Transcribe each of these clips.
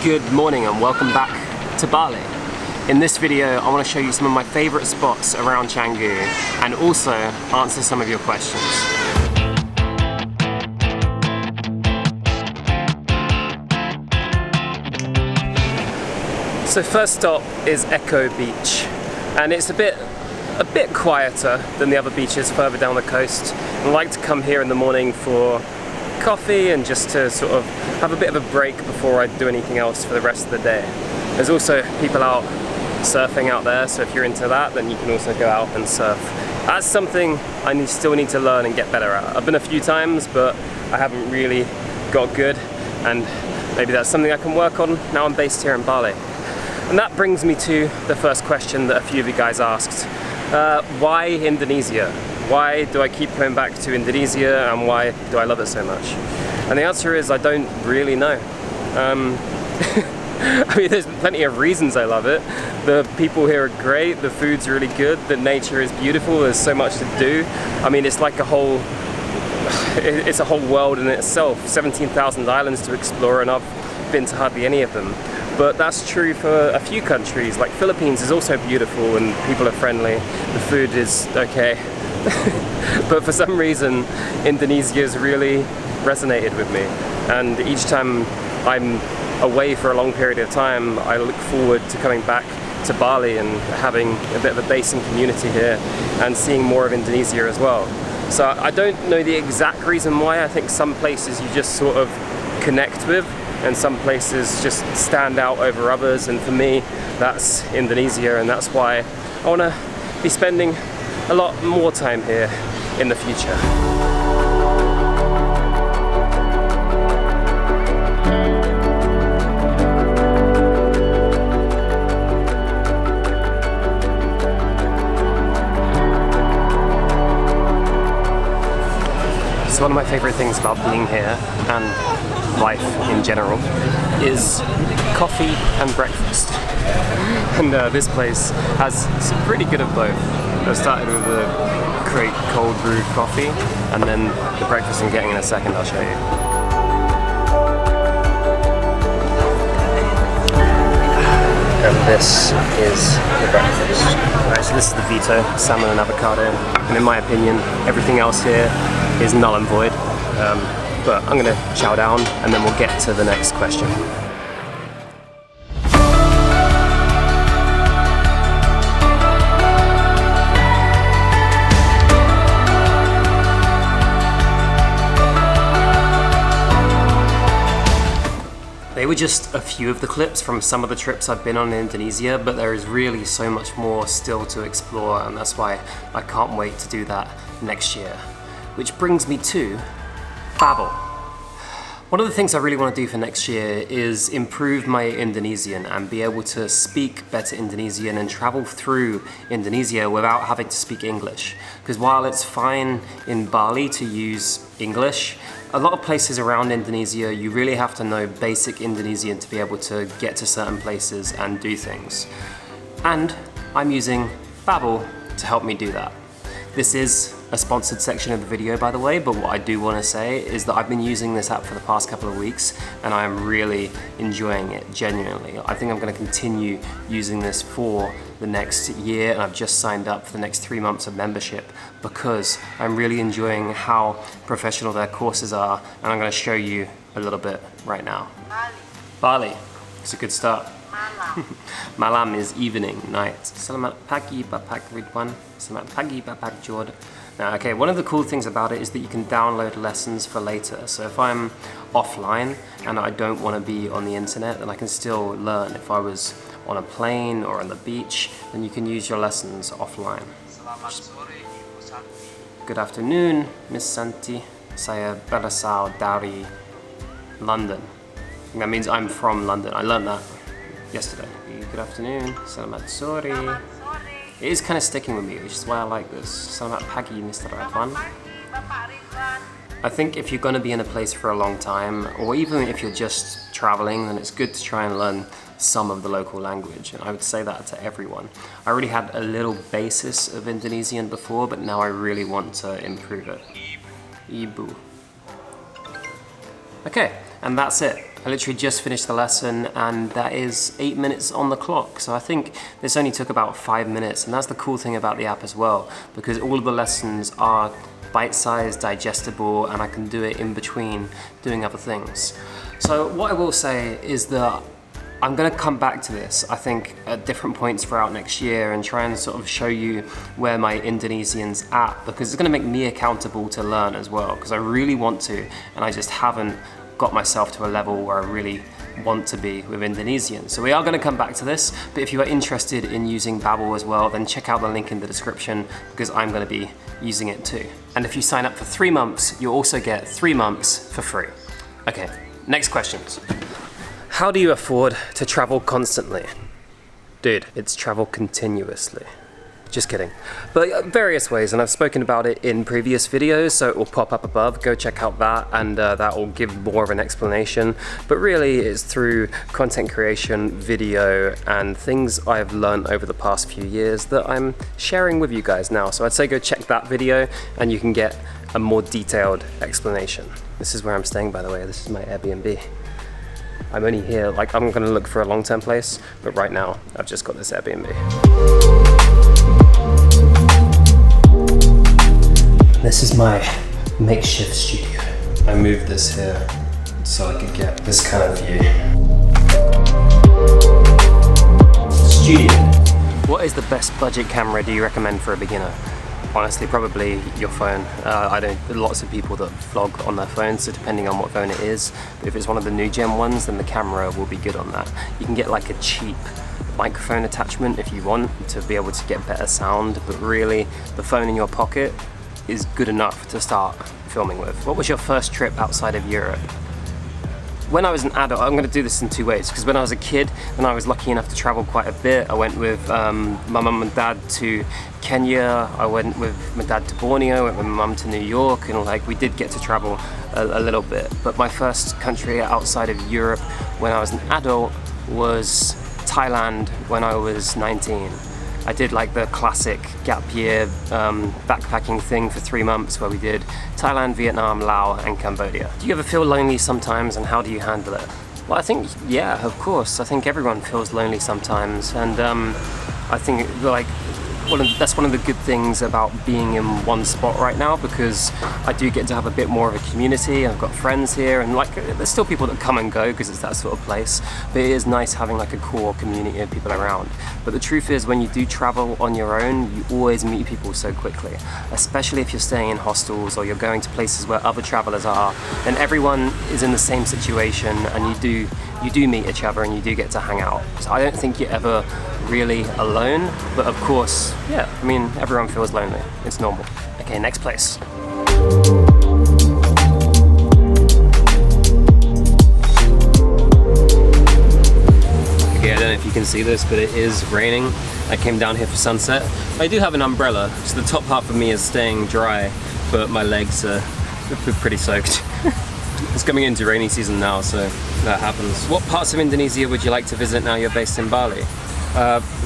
Good morning and welcome back to Bali. In this video I want to show you some of my favourite spots around Canggu and also answer some of your questions. So first stop is Echo Beach, and it's a bit quieter than the other beaches further down the coast. I like to come here in the morning for coffee and just to sort of have a bit of a break before I do anything else for the rest of the day. There's also people out surfing out there, so if you're into that then you can also go out and surf. That's something I still need to learn and get better at. I've been a few times but I haven't really got good, and maybe that's something I can work on now I'm based here in Bali. And that brings me to the first question that a few of you guys asked. Why Indonesia? Why do I keep going back to Indonesia and why do I love it so much? And the answer is I don't really know. I mean, there's plenty of reasons I love it. The people here are great, the food's really good, the nature is beautiful, there's so much to do. I mean, it's like a whole world in itself. 17,000 islands to explore and I've been to hardly any of them. But that's true for a few countries, like Philippines is also beautiful and people are friendly. The food is okay. But for some reason, Indonesia has really resonated with me. And each time I'm away for a long period of time, I look forward to coming back to Bali and having a bit of a base and community here and seeing more of Indonesia as well. So I don't know the exact reason why. I think some places you just sort of connect with, and some places just stand out over others, and for me that's Indonesia, and that's why I want to be spending a lot more time here in the future. So one of my favourite things about being here and life in general is coffee and breakfast. And this place has some pretty good of both. I started with a great cold brew coffee and then the breakfast I'm getting in a second I'll show you. And this is the breakfast. Right, so this is the Vito, salmon and avocado, and in my opinion everything else here is null and void. But I'm gonna chow down and then we'll get to the next question. They were just a few of the clips from some of the trips I've been on in Indonesia, but there is really so much more still to explore, and that's why I can't wait to do that next year. Which brings me to Babel. One of the things I really want to do for next year is improve my Indonesian and be able to speak better Indonesian and travel through Indonesia without having to speak English. Because while it's fine in Bali to use English, a lot of places around Indonesia you really have to know basic Indonesian to be able to get to certain places and do things. And I'm using Babel to help me do that. This is a sponsored section of the video, by the way, but what I do want to say is that I've been using this app for the past couple of weeks and I am really enjoying it, genuinely. I think I'm going to continue using this for the next year, and I've just signed up for the next 3 months of membership because I'm really enjoying how professional their courses are, and I'm going to show you a little bit right now. Bali. It's a good start. Malam is evening, night. Selamat pagi Bapak Ridwan. Selamat pagi Bapak Jord. Now, okay, one of the cool things about it is that you can download lessons for later. So if I'm offline and I don't want to be on the internet, then I can still learn. If I was on a plane or on the beach, then you can use your lessons offline. Good afternoon, Miss Santi. Saya berasal dari London. That means I'm from London. I learned that yesterday. Good afternoon. Selamat sore. It is kind of sticking with me, which is why I like this. Selamat pagi, Mr. Ridwan. I think if you're going to be in a place for a long time, or even if you're just traveling, then it's good to try and learn some of the local language. And I would say that to everyone. I already had a little basis of Indonesian before, but now I really want to improve it. Ibu. Okay, and that's it. I literally just finished the lesson and that is 8 minutes on the clock. So I think this only took about 5 minutes, and that's the cool thing about the app as well, because all of the lessons are bite-sized, digestible, and I can do it in between doing other things. So what I will say is that I'm gonna come back to this, I think, at different points throughout next year and try and sort of show you where my Indonesian's at, because it's gonna make me accountable to learn as well, because I really want to, and I just haven't got myself to a level where I really want to be with Indonesian. So we are gonna come back to this, but if you are interested in using Babbel as well, then check out the link in the description, because I'm gonna be using it too. And if you sign up for 3 months, you'll also get 3 months for free. Okay, next questions. How do you afford to travel constantly? Dude, it's travel continuously. Just kidding. But various ways, and I've spoken about it in previous videos, so it will pop up above. Go check out that, and that will give more of an explanation. But really, it's through content creation, video, and things I've learned over the past few years that I'm sharing with you guys now. So I'd say go check that video, and you can get a more detailed explanation. This is where I'm staying, by the way. This is my Airbnb. I'm only here, like, I'm gonna look for a long-term place, but right now, I've just got this Airbnb. This is my makeshift studio. I moved this here so I could get this kind of view. Studio. What is the best budget camera do you recommend for a beginner? Honestly, probably your phone. Lots of people that vlog on their phones, so depending on what phone it is. But if it's one of the new gen ones, then the camera will be good on that. You can get like a cheap microphone attachment if you want to be able to get better sound, but really the phone in your pocket is good enough to start filming with. What was your first trip outside of Europe? When I was an adult, I'm going to do this in 2 ways, because when I was a kid, when I was lucky enough to travel quite a bit, I went with my mum and dad to Kenya, I went with my dad to Borneo, I went with my mum to New York, and like we did get to travel a little bit. But my first country outside of Europe when I was an adult was Thailand when I was 19. I did like the classic gap year backpacking thing for 3 months where we did Thailand, Vietnam, Laos and Cambodia. Do you ever feel lonely sometimes, and how do you handle it? Well, I think, yeah, of course. I think everyone feels lonely sometimes, and I think like that's one of the good things about being in one spot right now, because I do get to have a bit more of a community. I've got friends here, and like there's still people that come and go because it's that sort of place, but it is nice having like a core community of people around. But the truth is, when you do travel on your own, you always meet people so quickly, especially if you're staying in hostels or you're going to places where other travelers are, then everyone is in the same situation, and you do meet each other and you do get to hang out. So I don't think you're ever really alone, but of course, yeah, I mean, everyone feels lonely. It's normal. Okay, next place. Okay, I don't know if you can see this, but it is raining. I came down here for sunset. I do have an umbrella, so the top half of me is staying dry, but my legs are pretty soaked. It's coming into rainy season now, so that happens. What parts of Indonesia would you like to visit now you're based in Bali?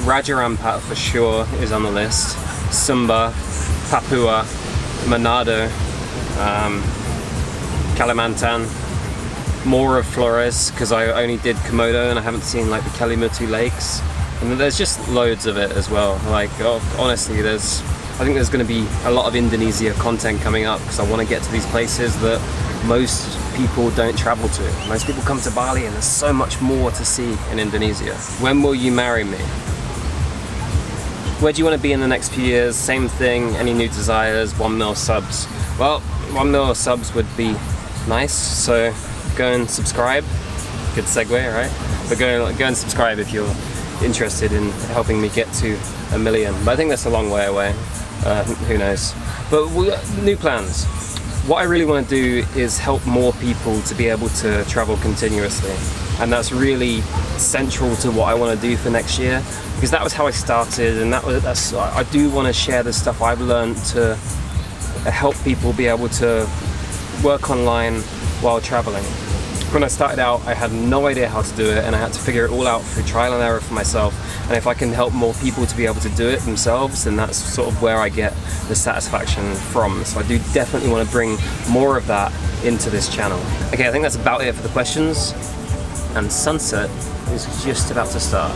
Raja Ampat for sure is on the list. Sumba, Papua, Manado, Kalimantan, more of Flores, because I only did Komodo and I haven't seen like the Kalimutu lakes. And there's just loads of it as well. Like, honestly, I think there's going to be a lot of Indonesia content coming up, because I want to get to these places that most people don't travel to. Most people come to Bali, and there's so much more to see in Indonesia. When will you marry me? Where do you want to be in the next few years? Same thing, any new desires? 1 mil subs. Well, 1 mil subs would be nice, so go and subscribe. Good segue, right? But go and subscribe if you're interested in helping me get to 1 million. But I think that's a long way away. Who knows? But new plans. What I really want to do is help more people to be able to travel continuously, and that's really central to what I want to do for next year, because that was how I started, and I do want to share the stuff I've learned to help people be able to work online while traveling. When I started out, I had no idea how to do it, and I had to figure it all out through trial and error for myself. And if I can help more people to be able to do it themselves, then that's sort of where I get the satisfaction from. So I do definitely want to bring more of that into this channel. Okay, I think that's about it for the questions. and sunset is just about to start.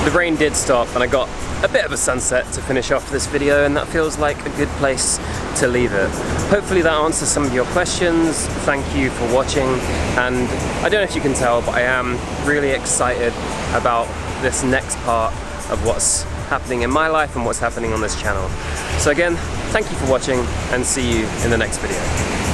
The rain did stop and I got a bit of a sunset to finish off this video, and that feels like a good place to leave it. Hopefully that answers some of your questions. Thank you for watching, and I don't know if you can tell, but I am really excited about this next part of what's happening in my life and what's happening on this channel. So again, thank you for watching, and see you in the next video.